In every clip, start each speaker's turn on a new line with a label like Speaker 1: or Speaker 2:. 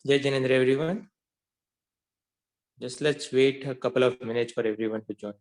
Speaker 1: Jai Jinendra, everyone. Just let's wait a couple of minutes for everyone to join.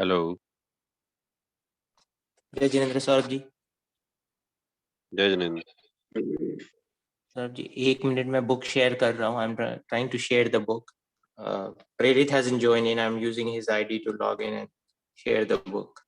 Speaker 2: Hello.
Speaker 1: जय जिनेंद्र सौरभ जी।
Speaker 2: जय Jinendra.
Speaker 1: Saurabh ji, 1 minute में book share कर रहा हूँ. I am trying to share the book. Prerit hasn't joined in. I'm using his ID to log in and share the book.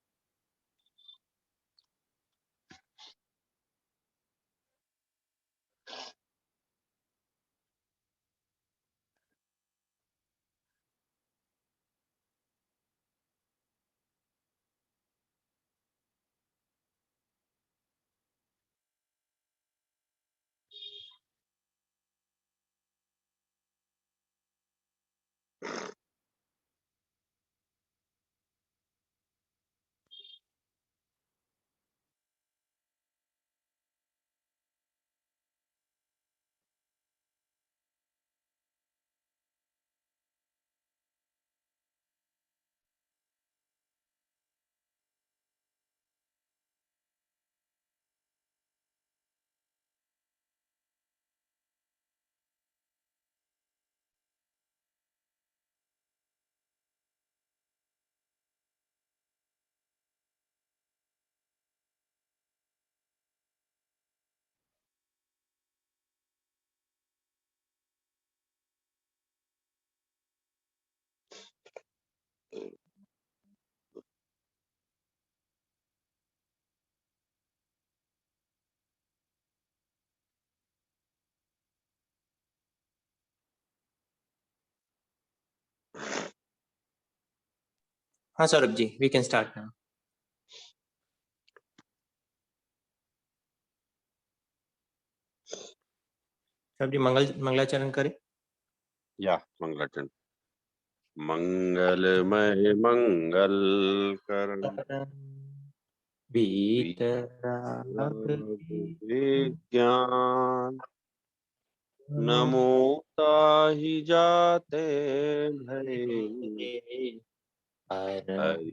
Speaker 1: हाँ Saurabh ji, we can start now. Saurabh ji मंगलाचरण करें.
Speaker 2: Yeah, Mangalacharan. मंगलमय मंगल करण
Speaker 1: वीतराग
Speaker 2: विज्ञान नमो ताहि जाते भय हरि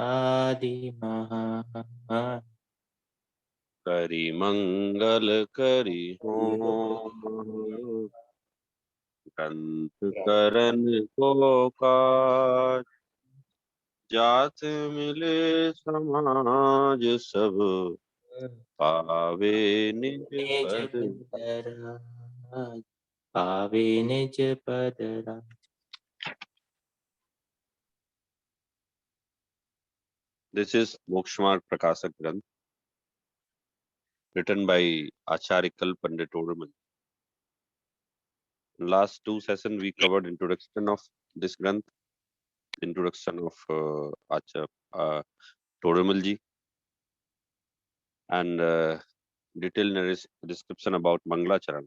Speaker 1: आदि महा
Speaker 2: करि मंगल करि हो ग्रंथ करन को काज जात मिले समाज सब पावे निज
Speaker 1: निज
Speaker 2: पद
Speaker 1: पदराज पावे निज पदराज.
Speaker 2: This is Mokshamarg Prakashak Granth, written by Acharya Pandit Oderman. In last two sessions, we covered introduction of this Granth, introduction of Acharya Todemalji, and detailed description about Mangalacharan.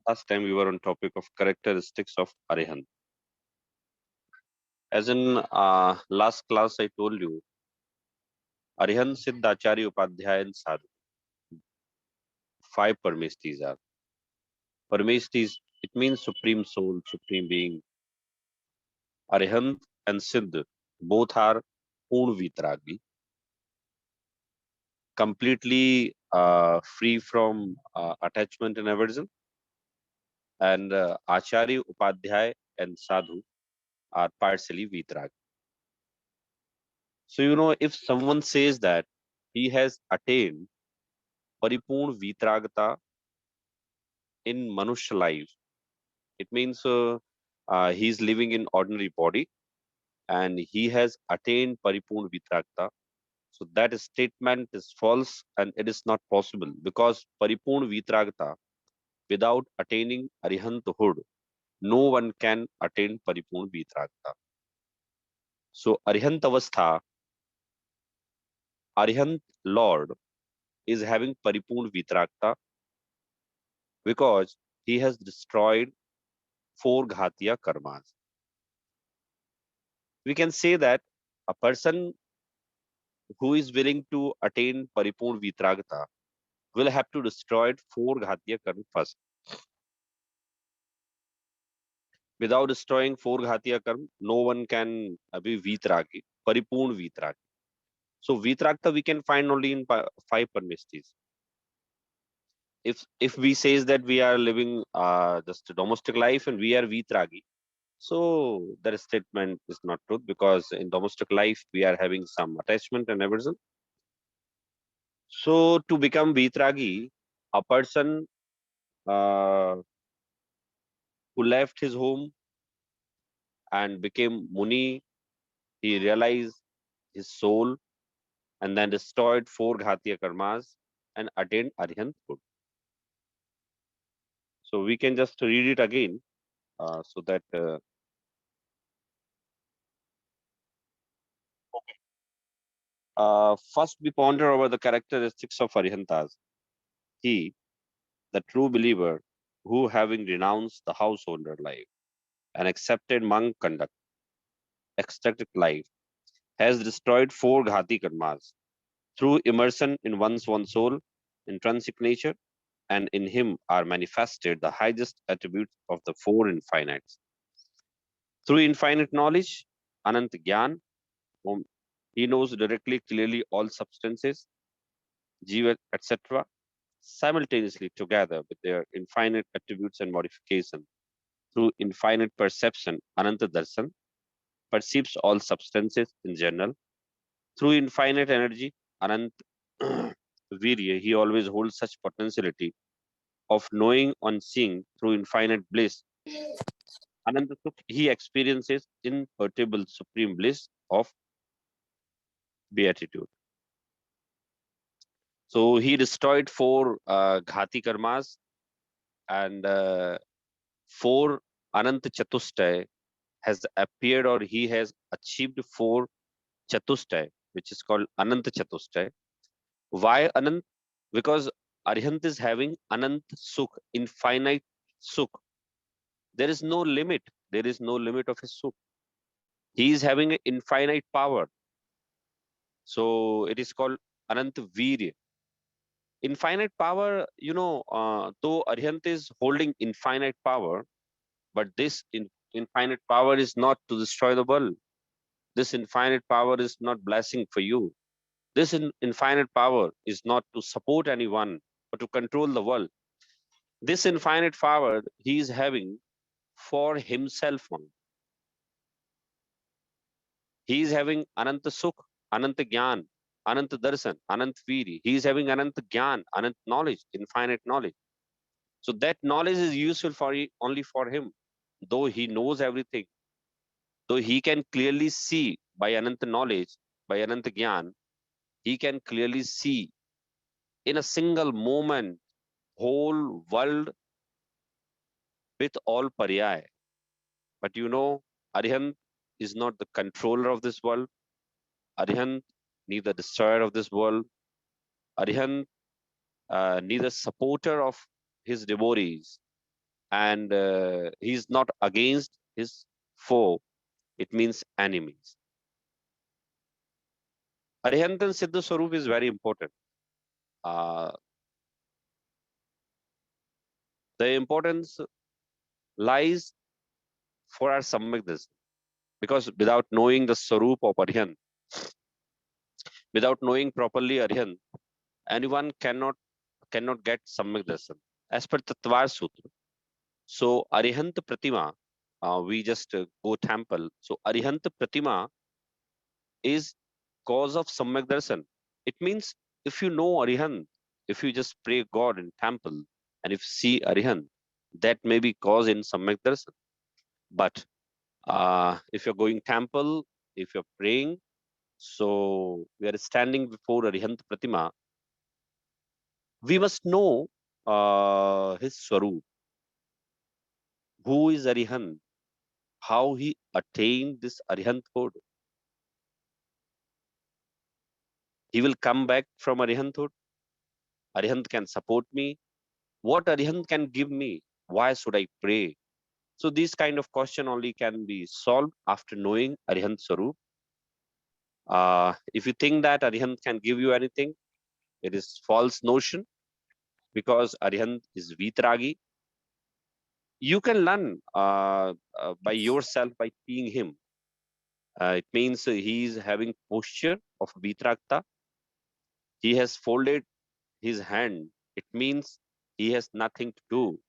Speaker 2: Last time we were on topic of characteristics of Arihant. As in last class, I told you, Arihant, Siddha, Acharya, Upadhyaya, and Sadhu. 5 Parmeshtis are. Parmeshtis, it means supreme soul, supreme being. Arihant and Siddh, both are Purn Vitragi, completely free from attachment and aversion. And Acharya, Upadhyay, and Sadhu are partially Vitragi. So, you know, if someone says that he has attained Paripurn Vitragata in Manushya life, it means he is living in ordinary body and he has attained Paripurn Vitragata. So that statement is false and it is not possible because Paripurn Vitragata, without attaining Arihanthood, no one can attain Paripurn Vitragata. So Arihant Avastha, Arihant Lord is having Paripurn Vitragata because he has destroyed 4 Ghatiya karmas. We can say that a person who is willing to attain Paripurn Vitragata will have to destroy 4 Ghatiya karma first. Without destroying 4 Ghatiya karma, no one can be Vitragi, Paripurn Vitragi. So Vitragta we can find only in 5 Parmeshtis. If we says that we are living just a domestic life and we are Vitragi, so that statement is not true because in domestic life we are having some attachment and aversion. So to become Vitragi, a person who left his home and became Muni, he realized his soul and then destroyed 4 Ghatiya karmas and attained Arihanthood. So we can just read it again so that first we ponder over the characteristics of Arihantas. He, the true believer, who having renounced the householder life and accepted monk conduct, ecstatic life, has destroyed 4 Ghati karmas through immersion in one's own soul, intrinsic nature, and in him are manifested the highest attributes of the 4 infinites. Through infinite knowledge, Anant Gyan, whom he knows directly, clearly all substances, Jiva, etc., simultaneously together with their infinite attributes and modification. Through infinite perception, Ananta Darshan perceives all substances in general. Through infinite energy, Anant Virya, he always holds such potentiality of knowing and seeing through infinite bliss. Ananta Sukh, he experiences imperturbable supreme bliss of beatitude. So he destroyed 4 Ghati karmas and 4 Anant Chatushtay has appeared or he has achieved 4 Chatushtay, which is called Ananta Chatushtay. Why Anant? Because Arihant is having Anant Sukh, infinite Sukh. There is no limit. There is no limit of his Sukh. He is having an infinite power. So it is called Anant Virya. Infinite power, though Arihant is holding infinite power, but this infinite power is not to destroy the world. This infinite power is not blessing for you. This infinite power is not to support anyone, but to control the world. This infinite power he is having for himself only. He is having Ananta Sukh, Ananta Gyan, Ananta Darshan, Anant Viri. He is having Ananta Gyan, Anant knowledge, infinite knowledge. So that knowledge is useful for only for him. Though he knows everything, though he can clearly see by Ananta knowledge, by Ananta Gyan, he can clearly see in a single moment whole world with all paryay. But Arihant is not the controller of this world. Arihant neither destroyer of this world. Arihant neither supporter of his devotees, and he is not against his foe. It means enemies. Arihant and Siddha Swarup is very important. Uh, the importance lies for our Samyak Darshan. Because without knowing the Swarup of Arihant, without knowing properly Arihant, anyone cannot get Samyak Darshan. As per Tattvar Sutra. So Arihant Pratima, we just go temple. So Arihant Pratima is cause of Samyak Darshan. It means if you know Arihant, if you just pray God in temple, and if you see Arihant, that may be cause in Samyak Darshan. But if you're going temple, if you're praying, so we are standing before Arihant Pratima, we must know his Swarup. Who is Arihant? How he attained this Arihanthood? He will come back from Arihanthood. Arihant can support me. What Arihant can give me? Why should I pray? So these kind of question only can be solved after knowing Arihant Swarup. If you think that Arihant can give you anything, it is false notion, because Arihant is Vitragi. You can learn by yourself by seeing him. It means he is having posture of Vitragta. He has folded his hand. It means he has nothing to do.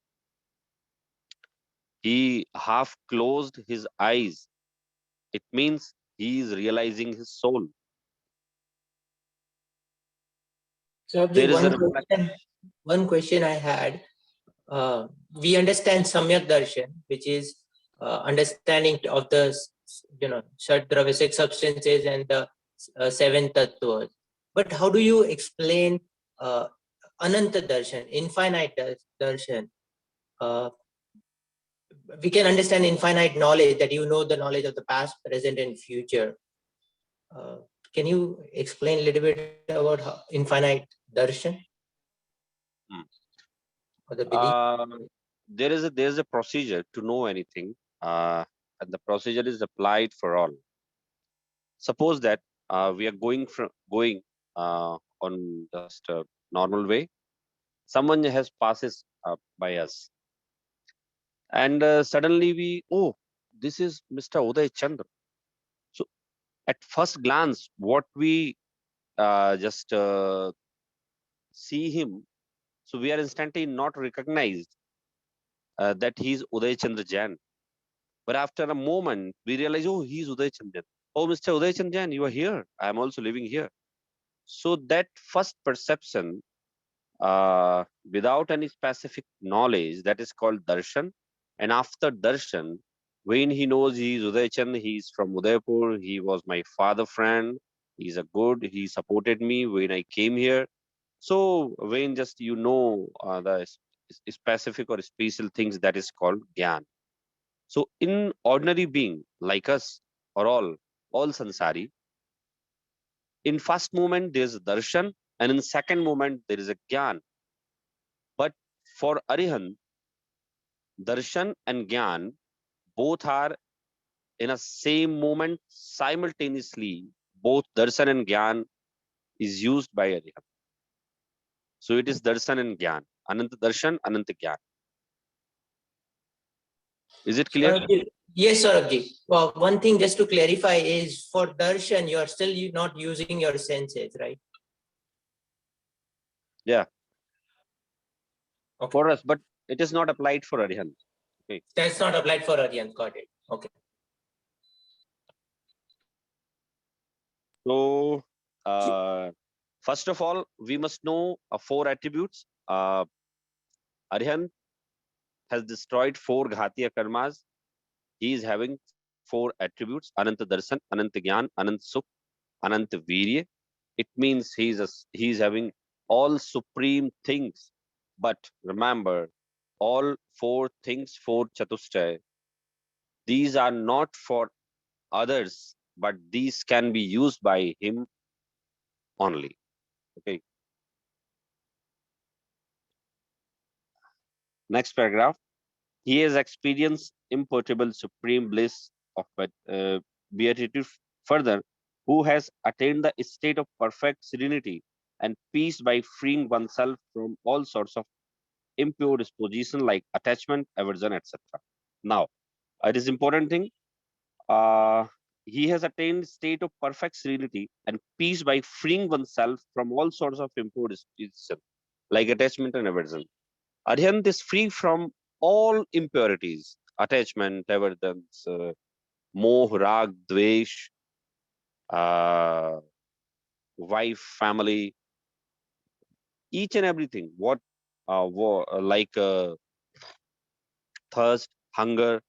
Speaker 2: He half closed his eyes. It means he is realizing his soul.
Speaker 1: So
Speaker 2: There is a
Speaker 1: one question I had. We understand Samyak Darshan, which is understanding of the Shad-Dravya, 6 substances, and the 7 tattvas. But how do you explain Ananta Darshan, infinite darshan? We can understand infinite knowledge, that you know the knowledge of the past, present, and future. Can you explain a little bit about infinite darshan? Or the belief?
Speaker 2: there is a procedure to know anything, and the procedure is applied for all. Suppose that we are going on just a normal way. Someone has passes by us, and suddenly this is Mr. Uday Chandra. So at first glance, what we just see him, so we are instantly not recognized that he's Uday Chandra Jain. But after a moment, we realize, oh, he's Uday Chandra. Oh, Mr. Uday Chandra Jain, you are here. I am also living here. So that first perception, without any specific knowledge, that is called darshan. And after darshan, when he knows he is Uday Chandra, he is from Udaipur, he was my father friend, he's a good, he supported me when I came here. So when just the specific or special things, that is called Gyan. So in ordinary being like us or all sansari, in first moment there is a darshan, and in second moment there is a gyan. But for Arihant, darshan and gyan both are in a same moment simultaneously. Both darshan and gyan is used by Arihant. So it is darshan and gyan. Anant darshan, anant gyan. Is it clear?
Speaker 1: Saurabh ji, yes, Saurabh. Well, one thing just to clarify is for darshan, you are still not using your senses, right?
Speaker 2: Yeah.
Speaker 1: Okay.
Speaker 2: For us, but it is not applied for Arihant.
Speaker 1: That's not applied for Aryan. Got it. Okay.
Speaker 2: So, first of all, we must know four attributes. Arihant has destroyed four Ghatiya karmas. He is having four attributes: Ananta Darshan, Ananta Gyan, Anant Sukh, Ananta Virya. It means he is having all supreme things. But remember, all four things, four Chatushtay, these are not for others, but these can be used by him only. Okay. Next paragraph. He has experienced imperturbable supreme bliss of beatitude. Further, who has attained the state of perfect serenity and peace by freeing oneself from all sorts of impure disposition like attachment, aversion, etc. Now, it is important thing. He has attained state of perfect serenity and peace by freeing oneself from all sorts of impure disposition like attachment and aversion. Arihant is free from all impurities, attachment, aversions, moh, rag, dvesh, uh, wife, family, each and everything. What, like thirst, hunger.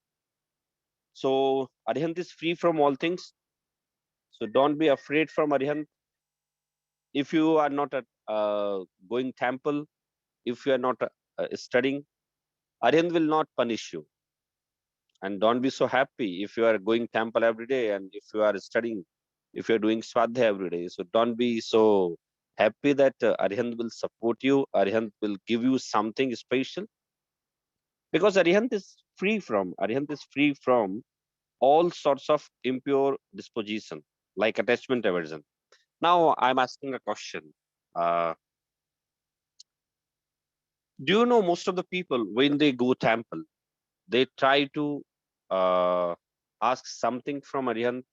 Speaker 2: So Arihant is free from all things. So don't be afraid from Arihant. If you are not going temple, if you are not studying, Arihant will not punish you. And don't be so happy if you are going temple every day and if you are studying, if you're doing swadhyaya every day. So don't be so happy that Arihant will support you, Arihant will give you something special, because Arihant is free from all sorts of impure disposition like attachment aversion. Now I'm asking a question. Uh, do you know most of the people when they go temple, they try to uh, ask something from Arihant.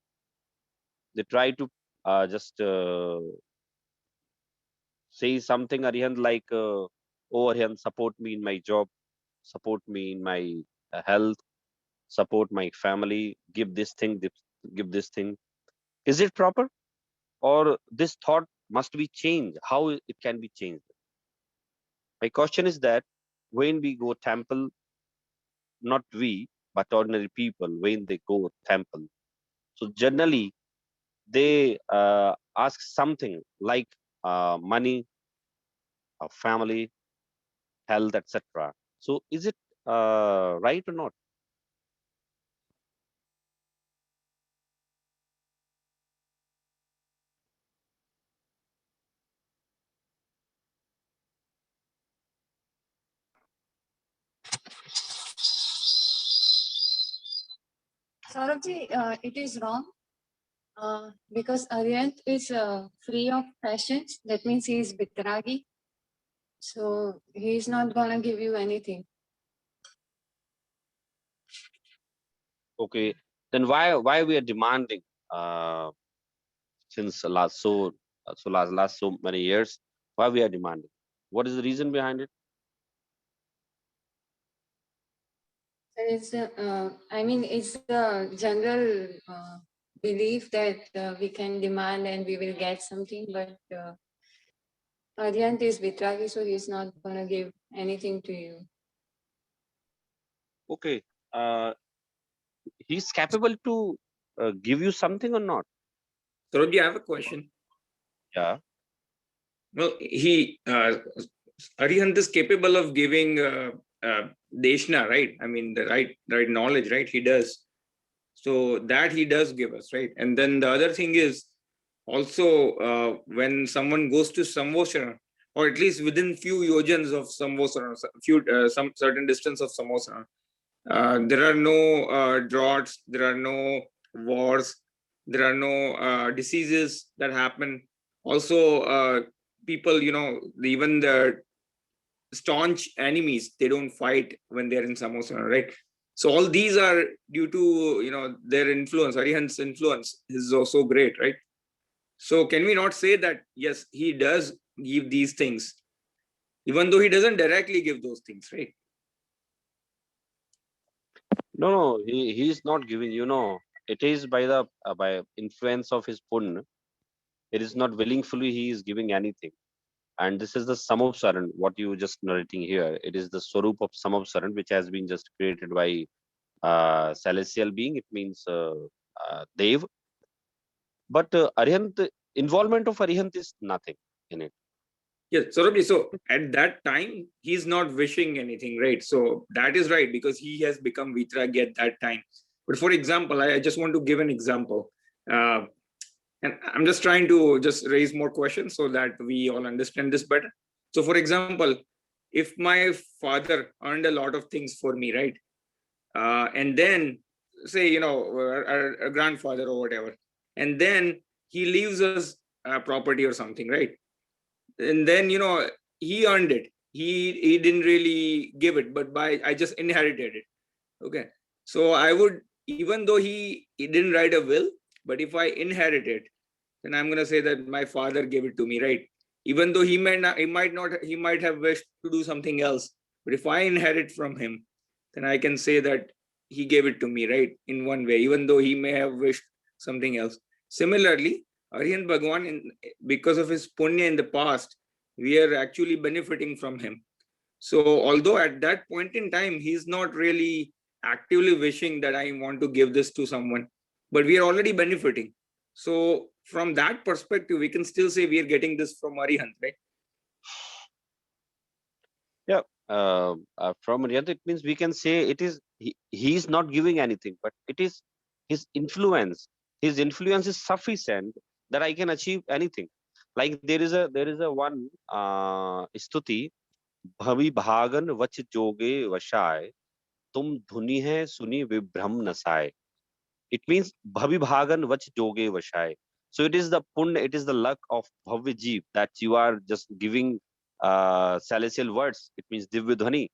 Speaker 2: They try to just say something, Arihant, like, oh, Arihant, support me in my job, support me in my health, support my family, give this thing, give this thing. Is it proper? Or this thought must be changed? How it can be changed? My question is that when we go temple, not we, but ordinary people, when they go temple, so generally they ask something like money, family, health, etc. So is it right or not?
Speaker 3: Saurabhji, it is wrong because Arihant is free of passions. That means he is Bitragi. So he is not going to give you anything.
Speaker 2: Okay, then why we are demanding uh, since last so many years? Why we are demanding? What is the reason behind it?
Speaker 3: It's, I mean, it's the general belief that we can demand and we will get something, but Arihant is Bitragi, so he's not going to give anything to you.
Speaker 2: Okay, he's capable to give you something or not?
Speaker 4: Saurabh, I have a question.
Speaker 2: Yeah.
Speaker 4: Well, Arihant is capable of giving deshna, right? I mean, the right knowledge, right? He does. So that he does give us, right? And then the other thing is also when someone goes to Samvosana, or at least within few yojans of Samvosana, some certain distance of Samvosana, there are no droughts, there are no wars, there are no diseases that happen. Also, people, even the staunch enemies, they don't fight when they're in Samosana, right? So all these are due to their influence. Arihant's influence is also great, right? So can we not say that yes, he does give these things, even though he doesn't directly give those things, right?
Speaker 2: No, he is not giving. It is by the by influence of his punya. It is not willingly he is giving anything. And this is the samavsaran, what you just narrating here. It is the swarup of samavsaran, which has been just created by celestial being. It means Dev. But Arihant, involvement of Arihant is nothing in it.
Speaker 4: Yes, Saurabh, so at that time, he's not wishing anything, right? So that is right, because he has become Vitragi at that time. But for example, I just want to give an example. And I'm just trying to just raise more questions so that we all understand this better. So for example, if my father earned a lot of things for me, right? And then say, our grandfather or whatever, and then he leaves us property or something, right? And then he earned it, he didn't really give it, but I just inherited it. Okay, so I would, even though he didn't write a will, but if I inherit it, then I'm going to say that my father gave it to me, right? Even though he might have wished to do something else, but if I inherit from him, then I can say that he gave it to me, right? In one way, even though he may have wished something else. Similarly, Arihant Bhagwan, because of his punya in the past, we are actually benefiting from him. So although at that point in time, he's not really actively wishing that I want to give this to someone, but we are already benefiting. So from that perspective, we can still say we are getting this from Arihant, right?
Speaker 2: Yeah. From Arihant, it means we can say it is he is not giving anything, but it is his influence. His influence is sufficient that I can achieve anything. Like there is a one stuti, bhavi bhagan vach joge vashay, tum dhuni hai suni vibhram nasai. It means bhavi bhagan vach joge vashay. So it is the punya, it is the luck of bhavya jeev that you are just giving celestial words. It means divya dhani.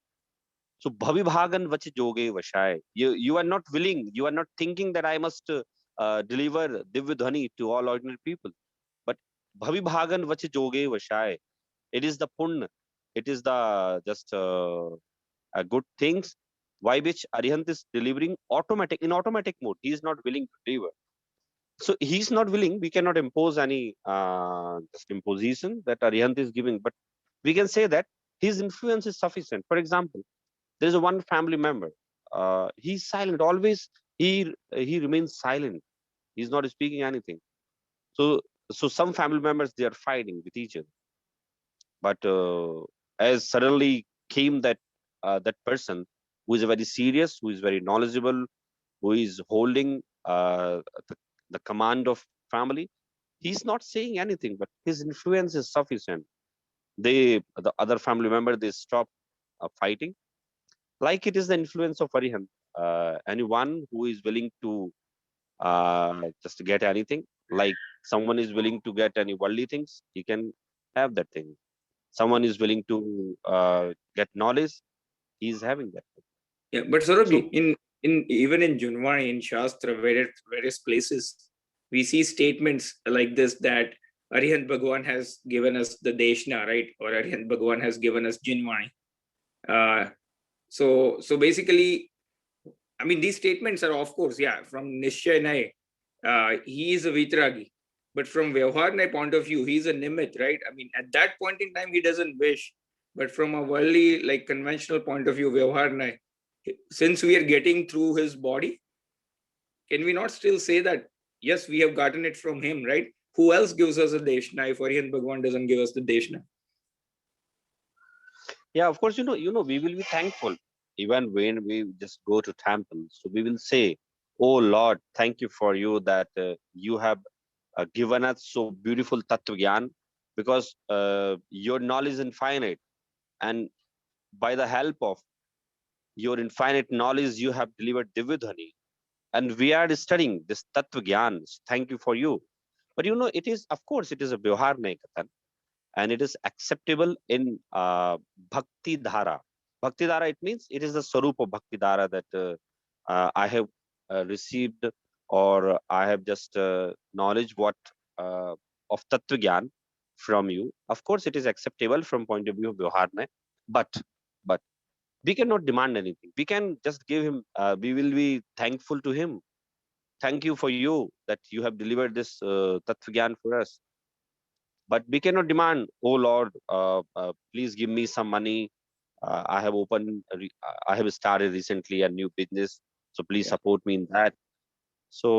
Speaker 2: So bhavi bhagan vach joge vashay. You are not willing, you are not thinking that I must deliver divya dhani to all ordinary people. But bhavi bhagan vach joge vashay. It is the punya. It is the just good things why which Arihant is delivering in automatic mode. He is not willing to deliver. So he's not willing. We cannot impose any just imposition that Arihant is giving, but we can say that his influence is sufficient. For example, there is a one family member. He's silent. Always he remains silent. He's not speaking anything. So some family members, they are fighting with each other. But as suddenly came that person who is very serious, who is very knowledgeable, who is holding the command of family, he's not saying anything, but his influence is sufficient. The other family member, they stop fighting. Like it is the influence of Arihant. Anyone who is willing to just get anything, like someone is willing to get any worldly things, he can have that thing. Someone is willing to get knowledge, he is having that.
Speaker 4: Yeah, but Saurabh,
Speaker 2: So
Speaker 4: in even in Junvani, in Shastra, various places, we see statements like this, that Arihant Bhagwan has given us the Deshna, right? Or Arihant Bhagwan has given us Junvani. So basically, I mean, these statements are, of course, yeah, from Nishchay Nai, he is a Vitragi. But from Vyavhar Nai point of view, he's a Nimit, right? I mean, at that point in time, he doesn't wish. But from a worldly, like conventional point of view, Vyavhar Nai, since we are getting through his body, can we not still say that, yes, we have gotten it from him, right? Who else gives us a Deshna if Arihant Bhagwan doesn't give us the Deshna?
Speaker 2: Yeah, of course, we will be thankful even when we just go to temple. So we will say, "Oh Lord, thank you for you that you have given us so beautiful tattva gyan, because your knowledge is infinite, and by the help of your infinite knowledge, you have delivered Divyadhani, and we are studying this tattva gyan. Thank you for you." But it is, of course, it is a Vyawhar Naik Kathan, and it is acceptable in Bhakti Dhara. Bhakti Dhara, it means it is the Swarup of Bhakti Dhara that I have received, or I have just knowledge what of Tattva Gyan from you. Of course, it is acceptable from point of view of Vyawhar Naik, but we cannot demand anything. We can just give him, we will be thankful to him. Thank you for you that you have delivered this Tattva Gyan for us. But we cannot demand, "Oh Lord, please give me some money. I have I have started recently a new business, so please
Speaker 4: Yeah.
Speaker 2: support me in that." So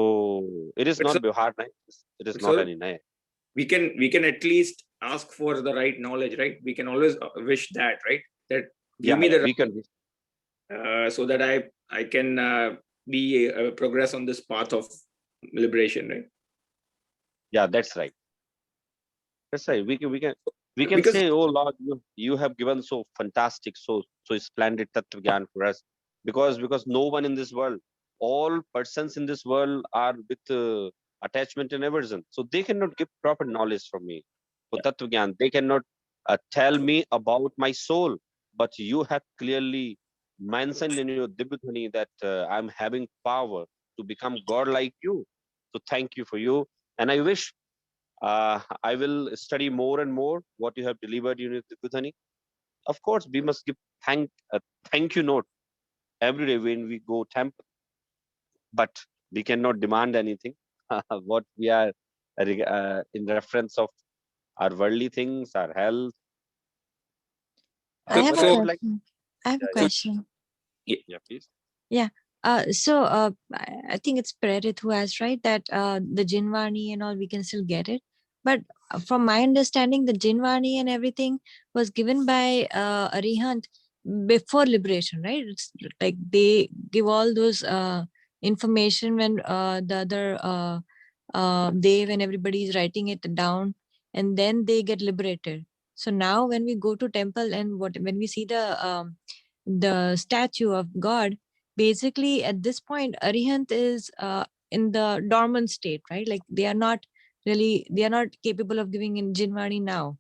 Speaker 2: it is
Speaker 4: But
Speaker 2: not
Speaker 4: so,
Speaker 2: Vyawhar Naik. It is
Speaker 4: but
Speaker 2: not
Speaker 4: so
Speaker 2: any Naik.
Speaker 4: we can at least ask for the right knowledge, right? We can always wish that, right? That give
Speaker 2: Yeah,
Speaker 4: me
Speaker 2: yeah,
Speaker 4: the
Speaker 2: we can.
Speaker 4: so that I can be progress on this path of liberation, right?
Speaker 2: Yeah, that's right. That's right. We can
Speaker 4: Because
Speaker 2: say, "Oh Lord, you have given so fantastic, so splendid Tattva Gyan for us," because no one in this world, all persons in this world are with attachment and aversion, so they cannot give proper knowledge from me for Tattva Gyan. They cannot tell me about my soul, but you have clearly mentioned in your Divyadhani that I'm having power to become God like you. So thank you for you, and I wish I will study more and more what you have delivered, Divyadhani. Of course, we must give thank you note every day when we go temple, but we cannot demand anything. What we are in reference of our worldly things, our health.
Speaker 5: I have
Speaker 2: But
Speaker 5: a
Speaker 2: I
Speaker 4: so
Speaker 2: would like,
Speaker 5: question. I have a
Speaker 2: yeah,
Speaker 4: so
Speaker 5: question.
Speaker 2: yeah, please.
Speaker 5: Yeah. I think it's Prerit who asked, right, that the Jinvani and all, we can still get it. But from my understanding, the Jinvani and everything was given by Arihant before liberation, right? It's like they give all those information when the other Dev and everybody is writing it down, and then they get liberated. So now when we go to temple and when we see the statue of God, basically at this point Arihant is in the dormant state, right? Like they are not capable of giving in Jinvani now.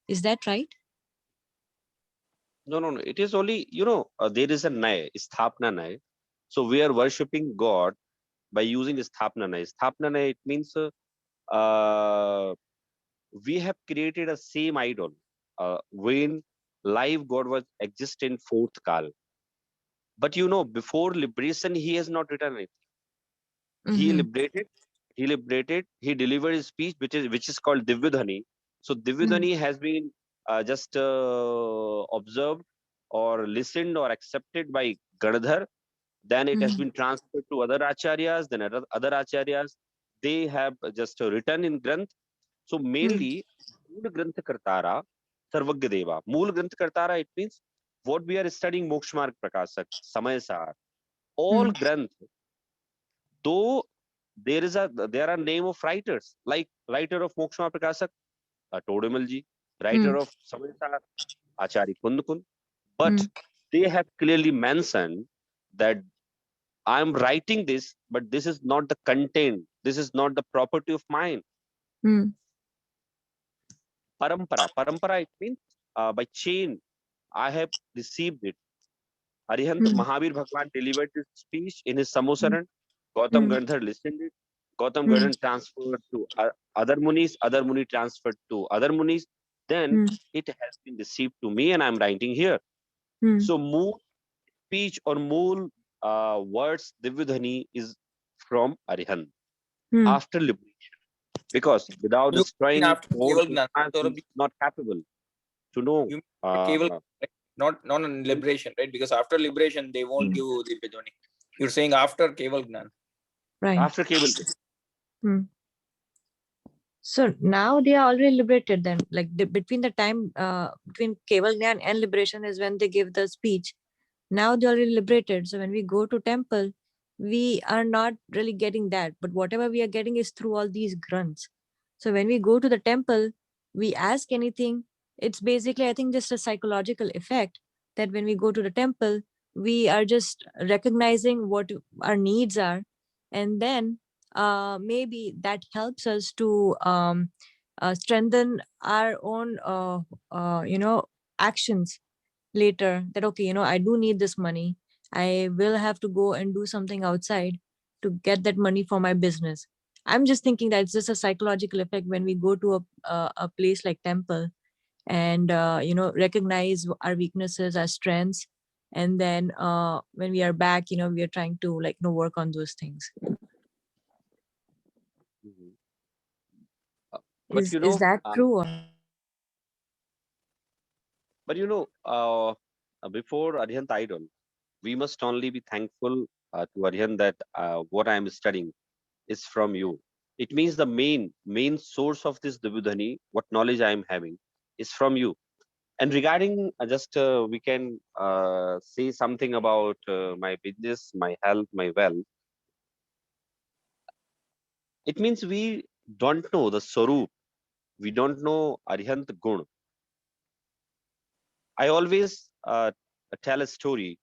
Speaker 5: Is that right?
Speaker 2: No, no, no. It is only, there is a Nai, Sthapna Nai. So we are worshipping God by using Sthapna Nai. Sthapna Nai, it means we have created a same idol when live God was exist in fourth Kal. But before liberation, he has not written it. He
Speaker 5: Mm-hmm.
Speaker 2: liberated, he delivered his speech, which is called Divyadhani. So Divyadhani has been just observed or listened or accepted by Gadadhar. Then it has been transferred to other acharyas, then other acharyas. They have just written in Granth. So mainly, Mool Granth Kartara, Sarvagya Deva. Mool Granth Kartara, it means what we are studying, Mokshamarg Prakasak, Samay Sar. All Granth, though there are name of writers, like writer of Mokshamarg Prakasak, Todemal ji, writer of Samay Sar, Acharya Kundkun. But they have clearly mentioned that I'm writing this, but this is not the content. This is not the property of mine. Parampara. Parampara, it means by chain, I have received it. Arihant Mahavir Bhagwan delivered this speech in his Samosaran. Gautam Gandhar listened it. Gautam Gandhar transferred to other munis. Other muni transferred to other munis. Then it has been received to me, and I'm writing here. So Mool speech or Mool words Divyadhani is from Arihant after liberation. Because without
Speaker 6: You mean
Speaker 2: destroying
Speaker 6: after
Speaker 2: whole
Speaker 6: Keval Gnan,
Speaker 2: Krishna, he
Speaker 6: Saurabh,
Speaker 2: is not capable to know.
Speaker 6: you mean
Speaker 2: Uh,
Speaker 6: Keval, right? Not on liberation, right? Because after liberation, they won't give the Bidoni. You're saying after Keval Gnan.
Speaker 5: Right.
Speaker 2: after cable.
Speaker 5: So now they are already liberated then, like between the time between Keval Gyan and liberation is when they give the speech. Now they're already liberated. So when we go to temple, we are not really getting that. But whatever we are getting is through all these grunts. So when we go to the temple, we ask anything. It's basically, I think, just a psychological effect that when we go to the temple, we are just recognizing what our needs are. And then maybe that helps us to strengthen our own, actions later, that okay, I do need this money, I will have to go and do something outside to get that money for my business. I'm just thinking that it's just a psychological effect when we go to a place like temple and recognize our weaknesses, our strengths, and then when we are back, we are trying to work on those things.
Speaker 2: Mhm. But
Speaker 5: Is that true?
Speaker 2: before Arihant Idol, we must only be thankful to Arihant that what I am studying is from you. It means the main source of this Dibudhani, what knowledge I am having, is from you. And regarding just we can say something about my business, my health, my wealth. It means we don't know the Sarup. We don't know Arihant Gun. I always tell a story.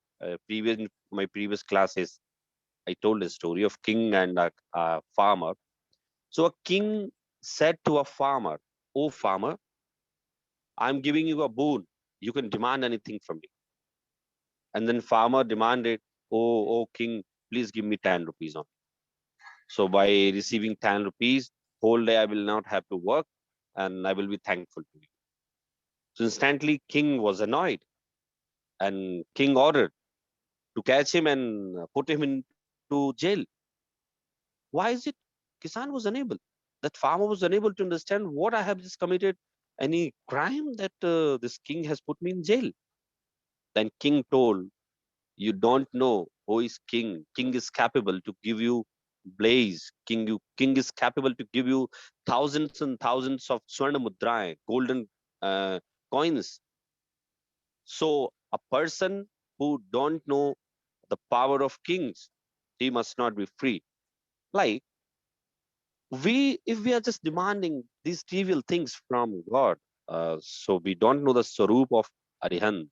Speaker 2: In my previous classes, I told a story of king and a farmer. So a king said to a farmer, "Oh farmer, I'm giving you a boon. You can demand anything from me." And then farmer demanded, "Oh king, please give me 10 rupees on." So by receiving 10 rupees, whole day I will not have to work and I will be thankful to you. So instantly king was annoyed and king ordered to catch him and put him into jail. Why is it? Kisan was unable. That farmer was unable to understand what I have just committed any crime that this king has put me in jail. Then king told, "You don't know who is king. King is capable to give you blaze. King is capable to give you thousands and thousands of swarna mudra, golden uh, coins. So a person who don't know the power of kings, he must not be free." Like if we are just demanding these trivial things from God, so we don't know the Sarup of Arihant.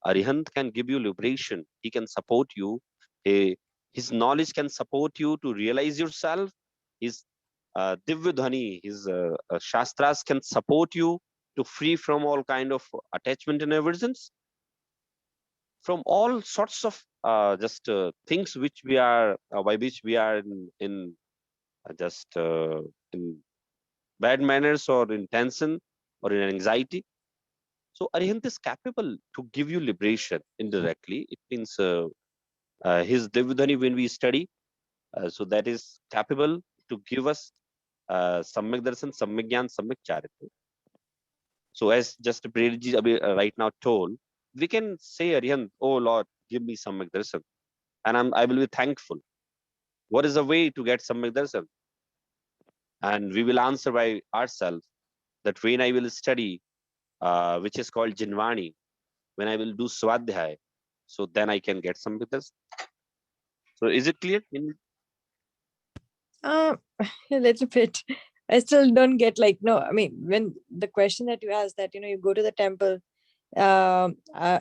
Speaker 2: Arihant can give you liberation. He can support you. He, his knowledge can support you to realize yourself. His Divya Dhani, his Shastras can support you to free from all kind of attachment and aversions, from all sorts of just things which we are, by which we are in just in bad manners or in tension or in anxiety. So Arihant is capable to give you liberation indirectly. It means his Divyadhani when we study, so that is capable to give us Samyak Darshan, Samyak Gyan, Samyak Charita. So as just Prerji right now told, we can say Arihant, "Oh Lord, give me Samyak Darshan," and I will be thankful. What is the way to get Samyak Darshan? And we will answer by ourselves that when I will study, which is called Jinvani, when I will do Swadhyay, so then I can get Samyak Darshan. So is it clear?
Speaker 5: A little bit. I still don't get no, I mean, when the question that you asked that, you go to the temple,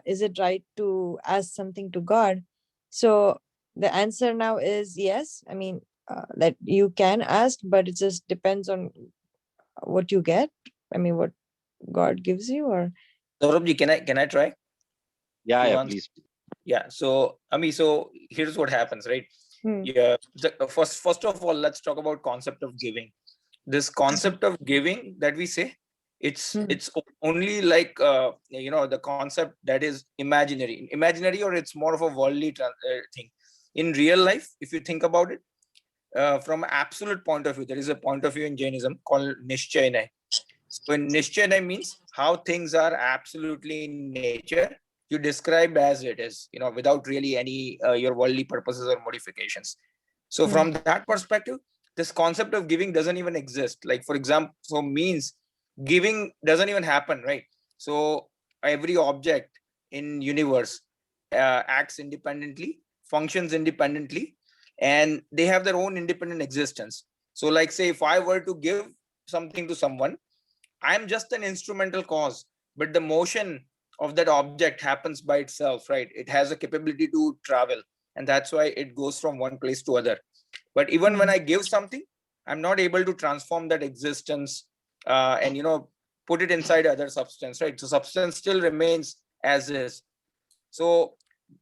Speaker 5: is it right to ask something to God? So the answer now is yes. I mean, that you can ask, but it just depends on what you get. I mean, what God gives you, or
Speaker 6: Saurabh, can I try?
Speaker 2: Yeah,
Speaker 6: to
Speaker 2: yeah,
Speaker 6: answer?
Speaker 2: please.
Speaker 6: Yeah. So so here's what happens, right? Yeah. First of all, let's talk about concept of giving. This concept of giving that we say, it's only like the concept that is imaginary, or it's more of a worldly thing. In real life, if you think about it, from absolute point of view, there is a point of view in Jainism called Nishchayanai. So in Nishchayanai means how things are absolutely in nature, you describe as it is, without really any your worldly purposes or modifications. So from that perspective, this concept of giving doesn't even exist. Like, for example, so means giving doesn't even happen, right? So every object in universe acts independently, functions independently, and they have their own independent existence. So like, say, if I were to give something to someone, I'm just an instrumental cause, but the motion of that object happens by itself, right? It has a capability to travel, and that's why it goes from one place to other. But even when I give something, I'm not able to transform that existence and put it inside other substance, right? So substance still remains as is. So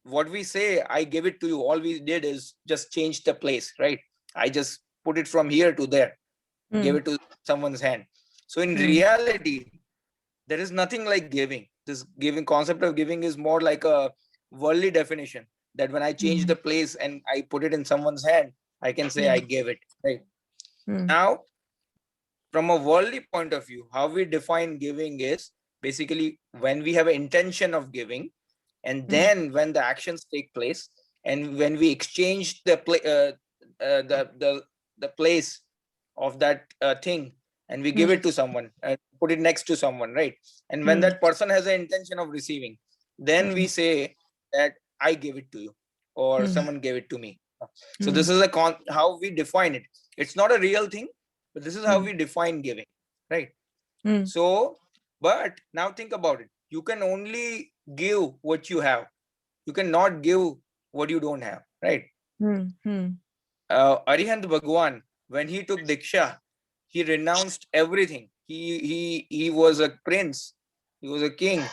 Speaker 6: what we say, I give it to you, all we did is just change the place, right? I just put it from here to there, give it to someone's hand. So in reality, there is nothing like giving. This giving concept of giving is more like a worldly definition, that when I change the place and I put it in someone's hand, I can say I gave it, right? Now, from a worldly point of view, how we define giving is basically when we have an intention of giving, and then when the actions take place, and when we exchange the place of that thing, and we give it to someone and put it next to someone, right? And when that person has an intention of receiving, then we say that I gave it to you, or someone gave it to me. So this is how we define it. It's not a real thing, but this is how we define giving, right? So, but now think about it. You can only give what you have. You cannot give what you don't have, right? Arihant Bhagwan, when he took Diksha, he renounced everything. He was a prince, he was a king,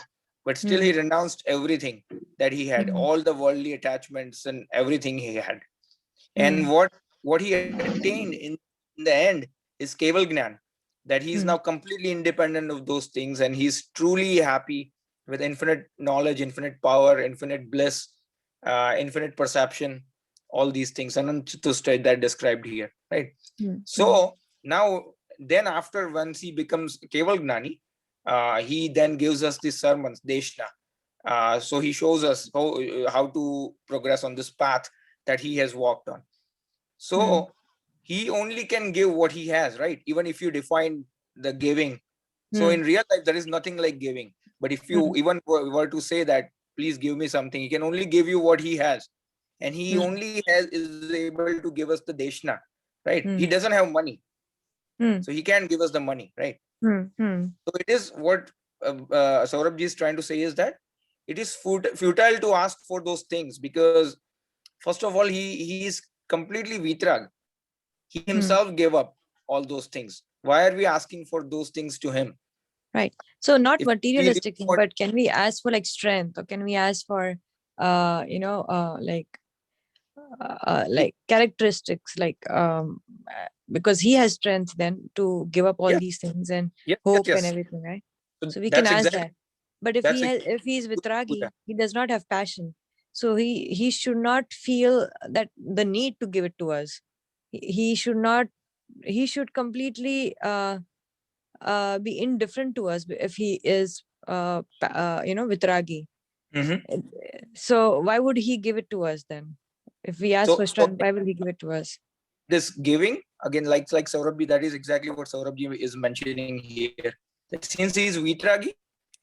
Speaker 6: but still he renounced everything that he had, all the worldly attachments and everything he had. And what he attained in the end is Keval Gnan, that he is now completely independent of those things, and he's truly happy with infinite knowledge, infinite power, infinite bliss, infinite perception, all these things, and that described here, right? So now, then after, once he becomes Keval Gnani, he then gives us these sermons, Deshna. So he shows us how to progress on this path that he has walked on. So he only can give what he has, right? Even if you define the giving. So in real life, there is nothing like giving. But if you even were to say that, please give me something, he can only give you what he has. And he only is able to give us the Deshna, right? He doesn't have money. So he can't give us the money, right? So it is what Saurabhji is trying to say is that it is futile to ask for those things, because first of all, he is completely vitrag. He himself gave up all those things. Why are we asking for those things to him?
Speaker 5: Right. So not
Speaker 6: If we
Speaker 5: materialistic thing,
Speaker 6: want-
Speaker 5: but can we ask for like strength, or can we ask for like characteristics, like because he has strength then to give up all
Speaker 6: Yeah.
Speaker 5: these things and
Speaker 6: Yes,
Speaker 5: hope
Speaker 6: yes.
Speaker 5: and everything, right? So we
Speaker 6: that's
Speaker 5: can ask
Speaker 6: exactly-
Speaker 5: that. But if
Speaker 6: that's
Speaker 5: if he is vitragi,
Speaker 6: Puja.
Speaker 5: he does not have passion. So he should not feel that the need to give it to us. He should not. He should completely be indifferent to us if he is vitragi.
Speaker 6: Mhm.
Speaker 5: So why would he give it to us then? If we ask
Speaker 6: So,
Speaker 5: for strength,
Speaker 6: okay.
Speaker 5: why will he give it to us?
Speaker 6: This giving, again, like Saurabhi, that is exactly what Saurabhi is mentioning here. That since he is vitragi,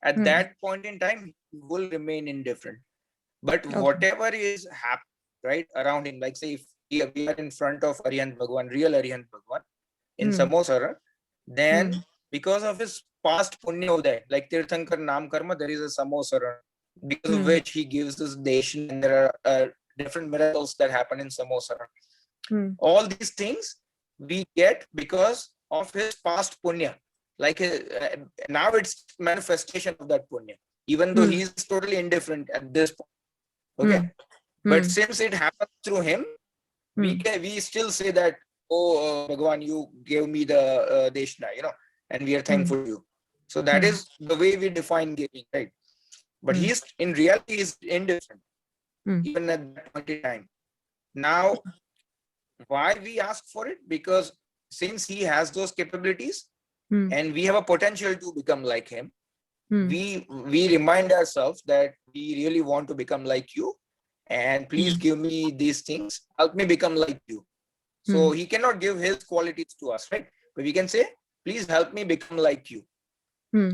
Speaker 6: at that point in time, he will remain indifferent. But whatever is happening right around him, like say if we are in front of Arihant Bhagwan, real Arihant Bhagwan in Samosara, then because of his past punya uday, like Tirthankar Nam Karma, there is a Samosara, because of which he gives us Deshan, and there are different miracles that happen in Samosara. All these things we get because of his past punya. Like now it's manifestation of that punya, even though he is totally indifferent at this point. Okay, but since it happens through him, we still say that, oh Bhagwan, you gave me the Deshna, and we are thankful to you. So that is the way we define giving, right? But he's in reality is indifferent, even at that point in time. Now, why we ask for it? Because since he has those capabilities and we have a potential to become like him, we remind ourselves that we really want to become like you, and please give me these things, help me become like you. So he cannot give his qualities to us, right? But we can say, please help me become like you.
Speaker 5: Hmm.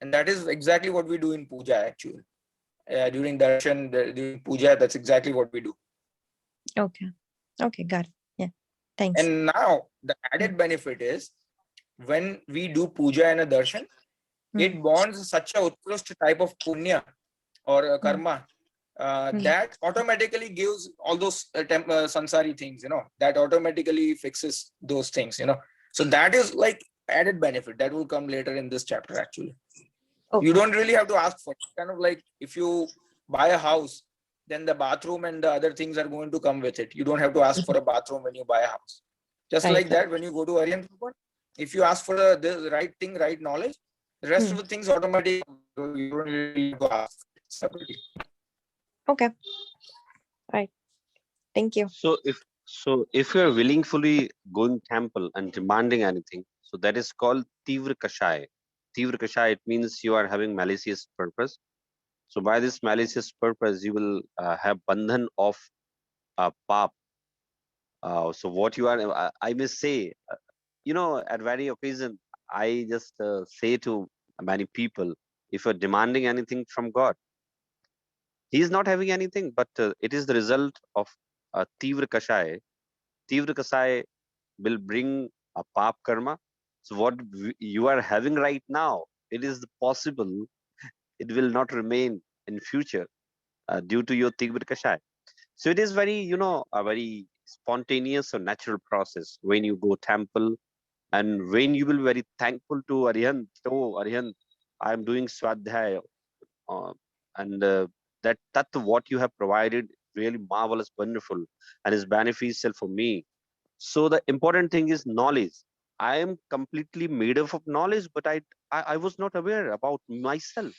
Speaker 6: And that is exactly what we do in puja, actually. During darshan, during puja, that's exactly what we do.
Speaker 5: Okay. Okay, got it. Yeah. Thanks.
Speaker 6: And now the added benefit is when we do puja and a darshan, it bonds such a utkrishta type of punya or karma that automatically gives all those sansari things, that automatically fixes those things, So that is like added benefit that will come later in this chapter, actually.
Speaker 5: Okay.
Speaker 6: You don't really have to ask for it. Kind of like if you buy a house, then the bathroom and the other things are going to come with it. You don't have to ask for a bathroom when you buy a house. Just
Speaker 5: Right,
Speaker 6: like
Speaker 5: right.
Speaker 6: that, when you go to Arihant Road, if you ask for the right thing, right knowledge, the rest of the things automatically, you don't really have to ask separately.
Speaker 5: Okay. Right. Thank you.
Speaker 2: So if you are willingly going temple and demanding anything, so that is called Tivra Kashaya. Tivra Kashaya, it means you are having malicious purpose. So by this malicious purpose, you will have bandhan of pap. So what you are, I may say, at very occasion, I just say to many people, if you're demanding anything from God, He is not having anything, but it is the result of Tivra Kashaya. Tivra Kashaya will bring a pap karma. So what you are having right now, it is possible it will not remain in future due to your Tivra Kashaya. So it is very, a very spontaneous or natural process when you go temple and when you will be very thankful to Arihant. Oh, Arihant, I am doing Swadhyaya. Uh, and that what you have provided really marvelous, wonderful, and is beneficial for me. So the important thing is knowledge. I am completely made up of knowledge, but I was not aware about myself.